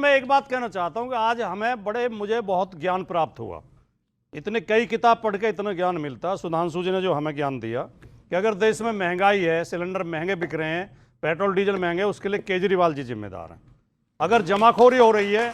मैं एक बात कहना चाहता हूं कि आज मुझे बहुत ज्ञान प्राप्त हुआ। इतने कई किताब पढ़ के इतना ज्ञान मिलता। सुधांशु जी ने जो हमें ज्ञान दिया कि अगर देश में महंगाई है, सिलेंडर महंगे बिक रहे हैं, पेट्रोल डीजल महंगे, उसके लिए केजरीवाल जी जिम्मेदार हैं। अगर जमाखोरी हो रही है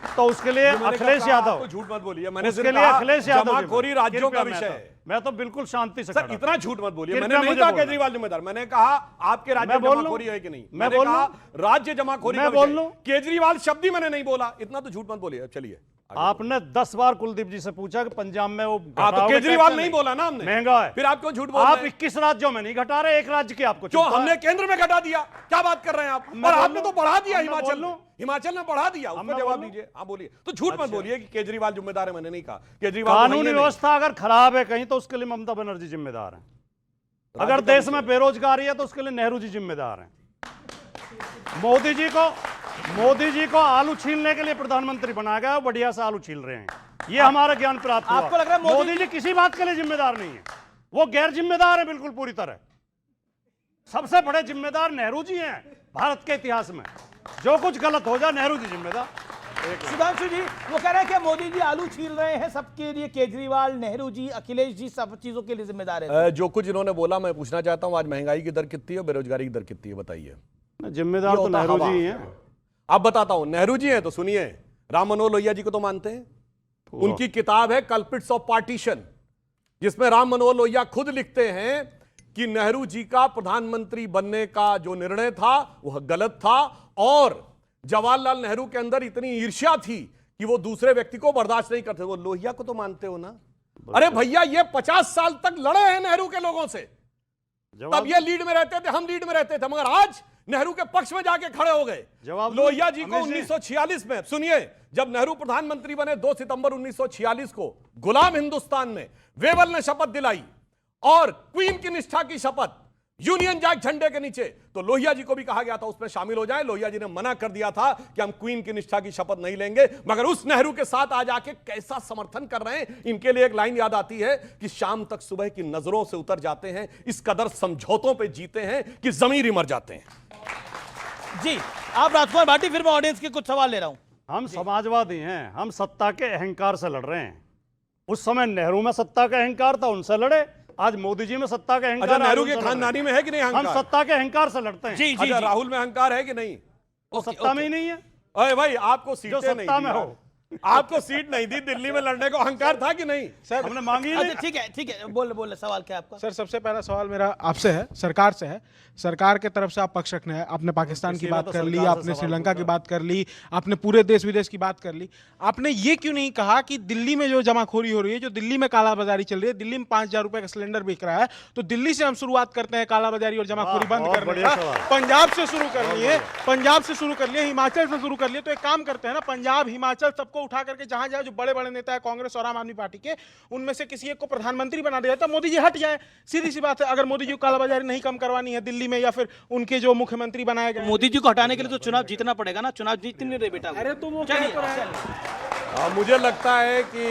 तो उसके लिए अखिलेश यादव, झूठ मत बोलिए, मैंने उसके लिए अखिलेश यादव जमाखोरी राज्यों का विषय है। मैं तो बिल्कुल शांति से सर इतना झूठ मत बोलिए। मैंने नहीं कहा केजरीवाल जिम्मेदार, मैंने कहा आपके राज्य में जमाखोरी है कि नहीं। मैंने कहा राज्य जमाखोरी का विषय, केजरीवाल शब्द ही मैंने नहीं बोला। इतना तो झूठ मत बोलिए। चलिए, आपने 10 बार कुलदीप जी से पूछा कि पंजाब में वो तो केजरीवाल नहीं बोला ना हमने, महंगा है। फिर आप क्यों झूठ बोल रहे हैं? आप 21 राज्यों में नहीं घटा रहे, एक राज्य की आपको जो हमने केंद्र में घटा दिया। क्या बात कर रहे हैं आप? और आपने तो बढ़ा दिया हिमाचल में बढ़ा दिया। उसका जवाब दीजिए। हाँ बोलिए। तो झूठ मत बोलिए कि केजरीवाल जिम्मेदार है, मैंने नहीं कहा। केजरीवाल कानूनी व्यवस्था अगर खराब है कहीं तो उसके लिए ममता बनर्जी जिम्मेदार है। अगर देश में बेरोजगारी है तो उसके लिए नेहरू जी जिम्मेदार हैं। मोदी जी को आलू छीलने के लिए प्रधानमंत्री बनाया गया, बढ़िया से आलू छील रहे हैं। ये हमारा ज्ञान प्राप्त हुआ। आपको लग रहा है मोदी जी किसी बात के लिए जिम्मेदार नहीं है, वो गैर जिम्मेदार है बिल्कुल पूरी तरह। सबसे बड़े जिम्मेदार नेहरू जी हैं भारत के इतिहास में। जो कुछ गलत हो जाए नेहरू जी जिम्मेदार। सुधांशु जी वो कह रहे हैं कि मोदी जी आलू छील रहे हैं सबके लिए, केजरीवाल, नेहरू जी, अखिलेश जी सब चीजों के लिए जिम्मेदार है। जो कुछ इन्होंने बोला मैं पूछना चाहता हूं, आज महंगाई की दर कितनी है, बेरोजगारी की दर कितनी है, बताइए। जिम्मेदार तो नेहरू जी हैं। अब बताता हूं, नेहरू जी हैं तो सुनिए, राम मनोहर लोहिया जी को तो मानते हैं। उनकी किताब है कल्प्रिट्स ऑफ पार्टीशन, जिसमें राम मनोहर लोहिया खुद लिखते हैं कि नेहरू जी का प्रधानमंत्री बनने का जो निर्णय था वह गलत था, और जवाहरलाल नेहरू के अंदर इतनी ईर्ष्या थी कि वो दूसरे व्यक्ति को बर्दाश्त नहीं करते। वो लोहिया को तो मानते हो ना? अरे भैया, ये 50 साल तक लड़े हैं नेहरू के लोगों से। तब ये लीड में रहते थे, हम लीड में रहते थे, मगर आज नेहरू के पक्ष में जाके खड़े हो गए। लोहिया जी को 1946 में, सुनिए, जब नेहरू प्रधानमंत्री बने 2 सितंबर 1946 को गुलाम हिंदुस्तान में वेवल ने शपथ दिलाई और क्वीन की निष्ठा की शपथ यूनियन जैक झंडे के नीचे, तो लोहिया जी को भी कहा गया था उसमें शामिल हो जाए। लोहिया जी ने मना कर दिया था कि हम क्वीन की निष्ठा की शपथ नहीं लेंगे, मगर उस नेहरू के साथ आज आके कैसा समर्थन कर रहे हैं। इनके लिए एक लाइन याद आती है कि शाम तक सुबह की नजरों से उतर जाते हैं, इस कदर समझौतों पे जीते हैं कि जमीर ही मर जाते हैं। जी, आप राजकुमार भाटी, फिर मैं ऑडियंस के कुछ सवाल ले रहा हूं। हम समाजवादी हैं, हम सत्ता के अहंकार से लड़ रहे हैं। उस समय नेहरू में सत्ता का अहंकार था, उनसे लड़े। आज मोदी जी में सत्ता का अहंकार। नेहरू के खानदानी में है कि नहीं अहंकार? हम सत्ता के अहंकार से लड़ते हैं। जी, राहुल में अहंकार है कि नहीं? वो सत्ता में ही नहीं है। अरे भाई, आपको सीटें नहीं सत्ता में हो, आपको सीट नहीं दी, दिल्ली में लड़ने को अहंकार था कि नहीं? सर हमने मांगी नहीं। अच्छा, ठीक है, बोल सवाल क्या आपका? सर सबसे पहला सवाल मेरा आपसे है, सरकार से है। सरकार के तरफ से आप पक्ष रखने हैं। आपने पाकिस्तान की बात कर ली, आपने श्रीलंका की बात कर ली, आपने पूरे देश विदेश की बात कर ली। आपने ये क्यों नहीं कहा कि दिल्ली में जो जमाखोरी हो रही है, जो दिल्ली में कालाबाजारी चल रही है, दिल्ली में 5,000 रुपए का सिलेंडर बिक रहा है, तो दिल्ली से हम शुरुआत करते हैं कालाबाजारी और जमाखोरी बंद करने का। पंजाब से शुरू कर लिए, पंजाब से शुरू कर लिए, हिमाचल से शुरू कर लिए। तो एक काम करते हैं ना, पंजाब हिमाचल सबको उठा करके जहां जो बड़े बड़े नेता है कांग्रेस और आम आदमी पार्टी के, उनमें से किसी एक को प्रधानमंत्री बना दिया तो मोदी जी हट जाए। सीधी सी बात है। अगर मोदी जी को कालाबाजारी नहीं कम करवानी है दिल्ली में, या फिर उनके जो मुख्यमंत्री बनाए गए, मोदी जी को हटाने के लिए तो चुनाव जीतना पड़ेगा ना। चुनाव जीत नहीं रहे बेटा। अरे तो वो मुझे लगता है कि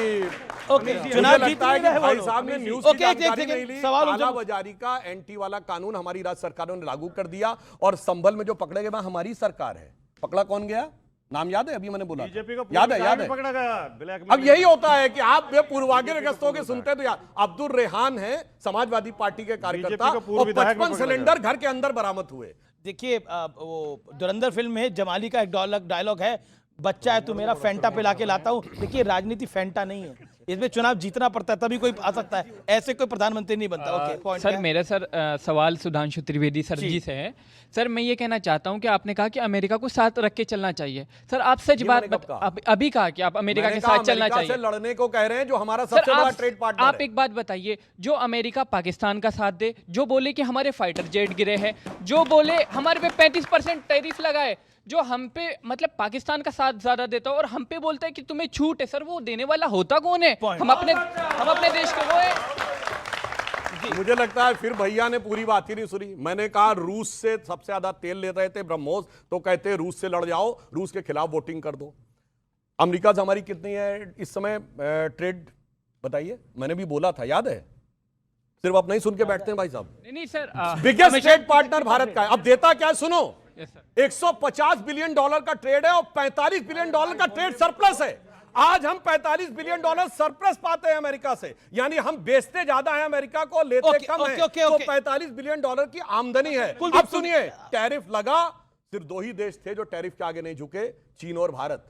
चुनाव जीत नहीं रहे भाई साहब ने न्यूज़ की जानकारी नहीं ली। सवाल कालाबाजारी का एंटी वाला कानून हमारी राज्य सरकारों ने लागू कर दिया, और संभल में जो पकड़े गए वहां हमारी सरकार है। पकड़ा कौन गया? नाम याद है? अभी मैंने बोला बीजेपी को याद है। पकड़ा गया ब्लैक में। अब यही होता है कि आप पूर्वाग्रस्त होकर सुनते तो यार, अब्दुल रेहान है समाजवादी पार्टी के कार्यकर्ता, और 55 सिलेंडर घर के अंदर बरामद हुए। देखिए, वो धुरंधर फिल्म में जमाली का एक डायलॉग है, बच्चा है तू मेरा, फेंटा पिला के लाता हूं। देखिए, राजनीति फेंटा नहीं है, इसमें चुनाव जीतना पड़ता है तभी कोई आ सकता है, ऐसे कोई प्रधानमंत्री नहीं बनता। ओके, पॉइंट सर मेरा सवाल सुधांशु त्रिवेदी सर जी से है। सर मैं ये कहना चाहता हूं कि आपने कहा कि अमेरिका को साथ रख के चलना चाहिए। सर आप सच बात अभी कहा कि आप अमेरिका के साथ चलना चाहिए। लड़ने को कह रहे हैं जो हमारा सबसे बड़ा ट्रेड पार्टनर है। आप एक बात बताइए, जो अमेरिका पाकिस्तान का साथ दे, जो बोले कि हमारे फाइटर जेट गिरे हैं, जो बोले हमारे पे 35% टैरिफ लगाए, जो हम पे मतलब पाकिस्तान का साथ ज्यादा देता है, और हम पे बोलता है कि तुम्हें छूट है। सर वो देने वाला होता कौन है? हम अपने देश के वो है। मुझे लगता है फिर भैया ने पूरी बात ही नहीं सुनी। मैंने कहा रूस से सबसे ज्यादा तेल ले रहे थे ब्रह्मोस, तो कहते हैं रूस से लड़ जाओ, रूस के खिलाफ वोटिंग कर दो। अमेरिका से हमारी कितनी है इस समय ट्रेड, बताइए? मैंने भी बोला था, याद है? सिर्फ आप नहीं सुन के बैठते हैं भाई साहब। नहीं sir, biggest trade partner Bharat का है। अब देता क्या है सुनो, Yes, sir. 150 बिलियन डॉलर का ट्रेड है और 45 बिलियन डॉलर का ट्रेड सरप्लस है। आज हम 45 बिलियन डॉलर सरप्लस पाते हैं अमेरिका से, यानी हम बेचते ज्यादा है अमेरिका को, लेते ओके, कम ओके, है। ओके, तो ओके। 45 बिलियन डॉलर की आमदनी है। कुलदीप, अब सुनिए, टैरिफ लगा, सिर्फ 2 ही देश थे जो टैरिफ के आगे नहीं झुके, चीन और भारत,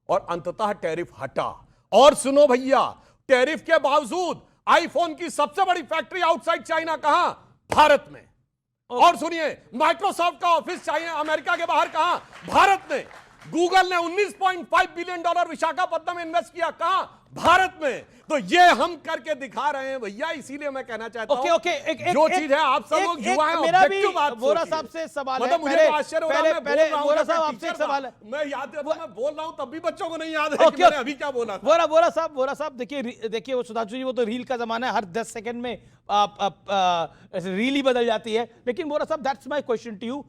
और अंततः टैरिफ हटा। और सुनो भैया, टैरिफ के बावजूद आईफोन की सबसे बड़ी फैक्ट्री आउटसाइड चाइना कहां? भारत में। और सुनिए, माइक्रोसॉफ्ट का ऑफिस चाइना अमेरिका के बाहर कहां? भारत में। गूगल ने 19.5 बिलियन डॉलर विशाखापट्टनम में इन्वेस्ट किया, कहां? भारत में। तो ये हम करके दिखा रहे हैं भैया, इसीलिए मैं कहना चाहता हूं, ओके, जो चीज है आप सब लोग युवा हैं, मेरा भी ऑब्जेक्टिव बात वोरा सोचिए। साहब से सवाल है। मतलब मुझे पहले- तो आश्चर्य हो रहा है, पहले- मैं बोल पहले रहा हूं, वोरा जैसे साहब आपसे टीचर एक सवाल है। मैं याद है, मैं बोल रहा हूं तब भी बच्चों को नहीं याद है कि ओके, मैंने अभी क्या बोला था। वोरा साहब देखिए वो सुधांशु जी, वो तो रील का जमाना है, हर 10 सेकंड में रील ही बदल जाती है। लेकिन वोरा साहब, that's my question to you,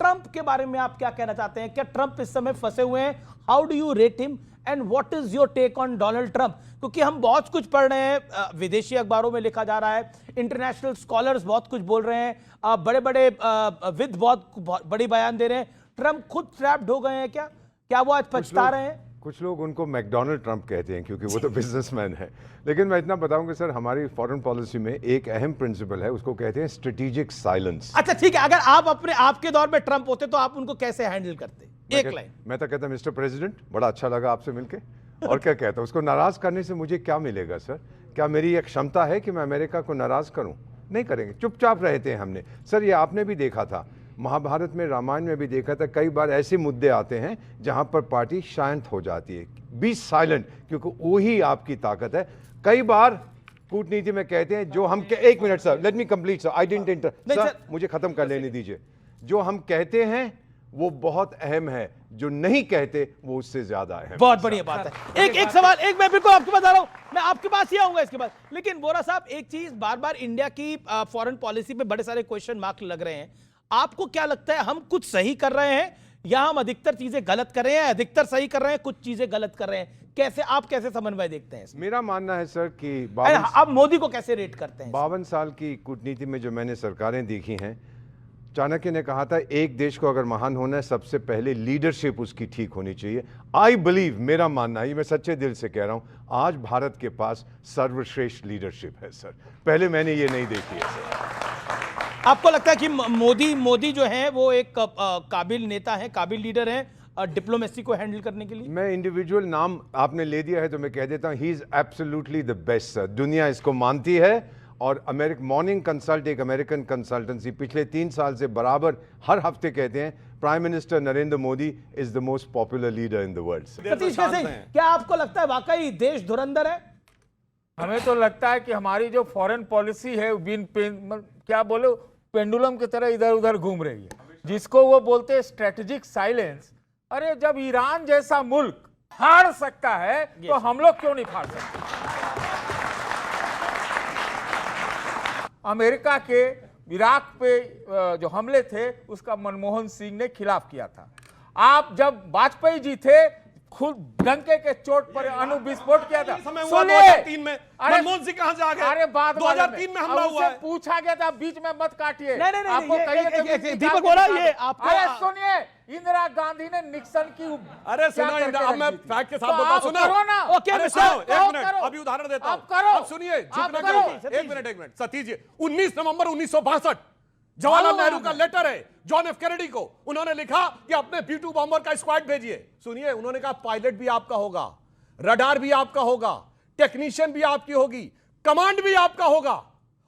Trump के बारे में आप क्या कहना चाहते हैं? क्या ट्रंप इस समय फंसे हुए हैं? How do you rate him and what is your take on Donald Trump? क्योंकि हम बहुत कुछ पढ़ रहे हैं, विदेशी अखबारों में लिखा जा रहा है, इंटरनेशनल स्कॉलर्स बहुत कुछ बोल रहे हैं, बड़े बड़े विद बहुत बड़ी बयान दे रहे हैं। ट्रंप खुद ट्रैप्ड हो गए हैं क्या वो आज पछता रहे हैं? कुछ लोग उनको मैकडोनल्ड ट्रंप कहते हैं क्योंकि वो तो बिजनेसमैन है। लेकिन मैं इतना बताऊंगा सर, हमारी फॉरेन पॉलिसी में एक अहम प्रिंसिपल है, उसको कहते हैं स्ट्रेटेजिक साइलेंस। अच्छा ठीक है, अगर आप आपके दौर में ट्रंप होते तो आप उनको कैसे हैंडल करते? एक लाइन। मैं तो कहता मिस्टर प्रेसिडेंट, बड़ा अच्छा लगा आपसे मिलके। और क्या कहता, उसको नाराज करने से मुझे क्या मिलेगा सर? क्या मेरी एक क्षमता है कि मैं अमेरिका को नाराज करूं? नहीं करेंगे, चुपचाप रहते हैं हमने। सर ये आपने भी देखा था, महाभारत में, रामायण में भी देखा था, कई बार ऐसे मुद्दे आते हैं जहां पर पार्टी शांत हो जाती है। बी साइलेंट, क्योंकि वही आपकी ताकत है। कई बार कूटनीति में कहते हैं जो हम एक minute sir, let me complete sir, I didn't inter sir, मुझे खत्म कर लेने दीजिए। जो हम कहते हैं वो बहुत अहम है, जो नहीं कहते वो उससे ज्यादा अहम। बहुत बढ़िया बात है। एक सवाल, मैं बिल्कुल आपके पास आ रहा हूं, मैं आपके पास ही आऊंगा इसके बाद। लेकिन वोरा साहब, एक चीज बार बार इंडिया की फॉरेन पॉलिसी पे बड़े सारे क्वेश्चन मार्क लग रहे हैं। आपको क्या लगता है, हम कुछ सही कर रहे हैं या हम अधिकतर चीजें गलत कर रहे हैं? अधिकतर सही कर रहे हैं, कुछ चीजें गलत कर रहे हैं, कैसे आप कैसे समन्वय देखते हैं इसमें? मेरा मानना है सर कि आप मोदी को कैसे रेट करते हैं? 52 साल की कूटनीति में जो मैंने सरकारें देखी हैं, चाणक्य ने कहा था एक देश को अगर महान होना है सबसे पहले लीडरशिप उसकी ठीक होनी चाहिए। आई बिलीव, मेरा मानना है, ये मैं सच्चे दिल से कह रहा हूं, आज भारत के पास सर्वश्रेष्ठ लीडरशिप है सर। पहले मैंने ये नहीं देखी है सर। आपको लगता है कि मोदी जो है वो एक काबिल नेता है, काबिल लीडर है डिप्लोमेसी को हैंडल करने के लिए? मैं इंडिविजुअल नाम आपने ले दिया है तो मैं कह देता हूं, he is absolutely the best sir. दुनिया इसको मानती है। और मॉर्निंग कंसल्ट, एक अमेरिकन कंसल्टेंसी, पिछले 3 साल से बराबर हर हफ्ते कहते हैं prime minister Narendra Modi is the most popular leader in the world. Satish, क्या आपको लगता है वाकई देश धुरंधर है? हमें तो लगता है कि हमारी जो फॉरेन पॉलिसी है क्या बोले, पेंडुलम की तरह इधर उधर घूम रही है, जिसको वो बोलते हैं स्ट्रेटेजिक साइलेंस। अरे जब ईरान जैसा मुल्क हार सकता है तो हम लोग क्यों नहीं हार सकते? अमेरिका के इराक पे जो हमले थे उसका मनमोहन सिंह ने खिलाफ किया था। आप जब वाजपेयी जी थे, खुद डंके के चोट पर अणु विस्फोट किया था। समय हुआ 2003 में, मनमोहन सिंह कहां से आ गए? अरे बाद 2003 में हमला हुआ है। पूछा गया था, बीच में मत काटिए। नहीं, आपको कहिए दीपक बोला ये आपको। अरे सुनिए, इंदिरा गांधी ने निक्सन की अरे सुनो, अब मैं फैक्ट के साथ बोलता, सुनो ना। ओके, अरे मिस्टर, सुनो, एक मिनट, अभी उदाहरण देता हूं। आप करो। अब सुनिए, झुकना करो। क्यों? एक मिनट सतीश जी, 19 नवंबर 1962 जवाहरलाल नेहरू का लेटर है जॉन एफ कैनेडी को। उन्होंने लिखा कि अपने B-2 बॉम्बर का स्क्वाड भेजिए। सुनिए, उन्होंने कहा पायलट भी आपका होगा, रडार भी आपका होगा, टेक्नीशियन भी आपकी होगी, कमांड भी आपका होगा।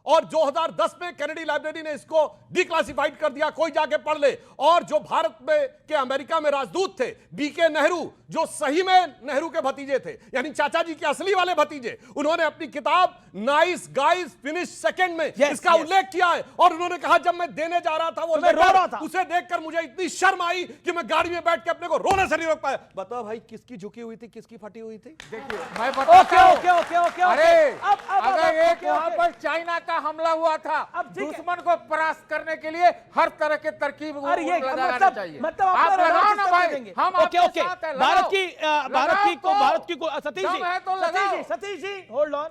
और 2010 में कैनेडी लाइब्रेरी ने इसको डिक्लासिफाइड कर दिया, कोई जाके पढ़ ले। और जो भारत में के अमेरिका में राजदूत थे, बीके नेहरू, जो सही में नेहरू के भतीजे थे, यानी चाचा जी के असली वाले भतीजे, उन्होंने अपनी किताब नाइस गाइस फिनिश सेकंड में इसका उल्लेख किया है। और उन्होंने कहा जब मैं देने जा रहा था वो लेटर, उसे देखकर मुझे इतनी शर्म आई कि मैं गाड़ी में बैठ के अपने को रोने से नहीं रोक पाया। बताओ भाई, किसकी झुकी हुई थी, किसकी फटी हुई थी? देखिए, मैं बताता हूं। ओके। अरे अगर एक वहां पर चाइना का हमला हुआ था, दुश्मन को परास्त करने के लिए हर तरह के तरकीब लगाना चाहिए। आप लगाओ ना भाई, हम आपके साथ हैं, लगाओ। भारत की सतीश जी होल्ड ऑन।